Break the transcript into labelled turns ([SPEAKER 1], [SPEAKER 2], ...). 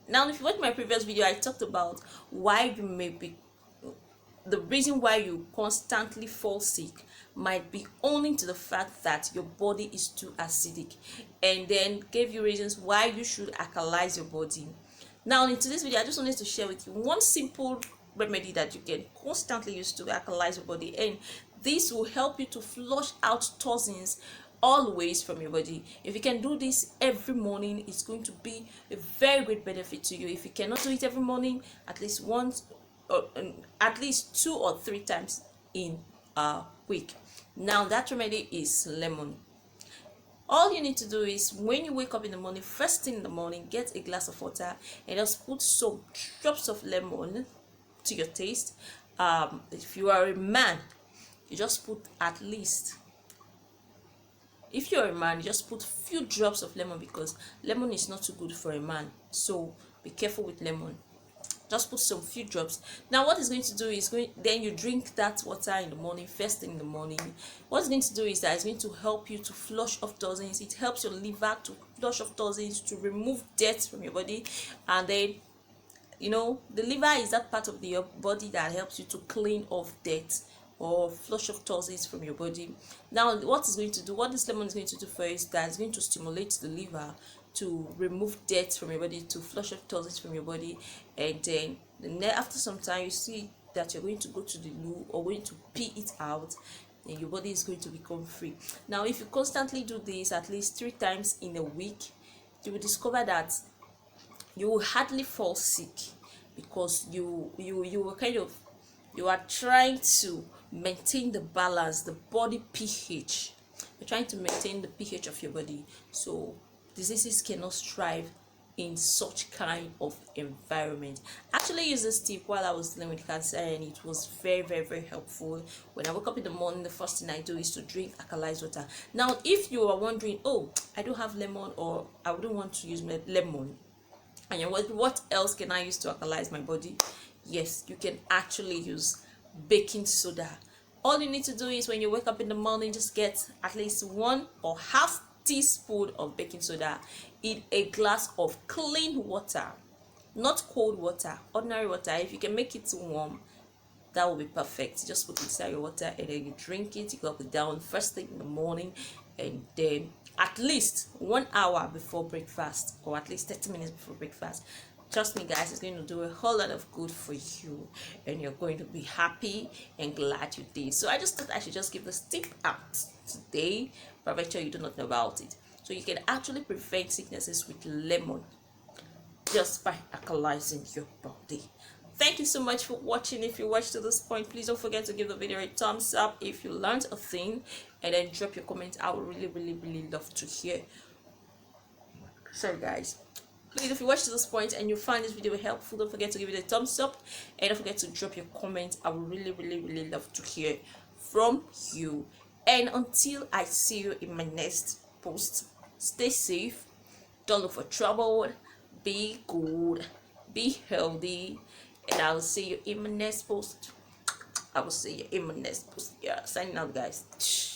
[SPEAKER 1] Now, if you watch my previous video, I talked about why you may be, the reason why you constantly fall sick might be owing to the fact that your body is too acidic, and then gave you reasons why you should alkalize your body. Now, in today's video, I just wanted to share with you one simple remedy that you can constantly use to alkalize your body, and this will help you to flush out toxins always from your body. If you can do this every morning, it's going to be a very great benefit to you. If you cannot do it every morning, at least once, or at least 2 or 3 times in a week. Now, that remedy is lemon. All you need to do is, when you wake up in the morning, first thing in the morning, get a glass of water and just put some drops of lemon to your taste. If you are a man, you just put at least, if you're a man, you just put few drops of lemon, because lemon is not too good for a man, so be careful with lemon. Just put some few drops. Now, what it's going to do is, then you drink that water in the morning, first thing in the morning. What it's going to do is that it's going to help you to flush off toxins. It helps your liver to flush off toxins, to remove dirt from your body. And then, the liver is that part of your body that helps you to clean off dirt or flush off toxins from your body. Now, what this lemon is going to do for you is that it's going to stimulate the liver to remove dirt from your body, to flush off toxins from your body. And then after some time, you see that you're going to go to the loo or going to pee it out, and your body is going to become free. Now, if you constantly do this at least 3 times in a week, you will discover that you will hardly fall sick, because you are trying to maintain the balance, the body pH. You're trying to maintain the pH of your body, so diseases cannot thrive in such kind of environment. I actually used this tip while I was dealing with cancer, and it was very, very, very helpful. When I wake up in the morning, the first thing I do is to drink alkalized water. Now, if you are wondering, oh, I don't have lemon, or I wouldn't want to use my lemon, and you're wondering, what else can I use to alkalize my body? Yes, you can actually use baking soda. All you need to do is, when you wake up in the morning, just get at least 1 or half teaspoon of baking soda in a glass of clean water, not cold water, ordinary water. If you can make it warm, that will be perfect. Just put it inside your water, and then you drink it. You gulp it down first thing in the morning, and then at least 1 hour before breakfast, or at least 30 minutes before breakfast. Trust me, guys, it's going to do a whole lot of good for you, and you're going to be happy and glad you did. So I just thought I should just give this tip out today, but I'm sure you do not know about it. So you can actually prevent sicknesses with lemon just by alkalizing your body. Thank you so much for watching. If you watched to this point, please don't forget to give the video a thumbs up if you learned a thing, and then drop your comment. I would really, really, really love to hear. Sorry, guys. Please, if you watched to this point and you find this video helpful, don't forget to give it a thumbs up, and don't forget to drop your comment. I would really, really, really love to hear from you. And until I see you in my next post, stay safe, don't look for trouble, be good, be healthy, and I will see you in my next post. Yeah, signing out, guys.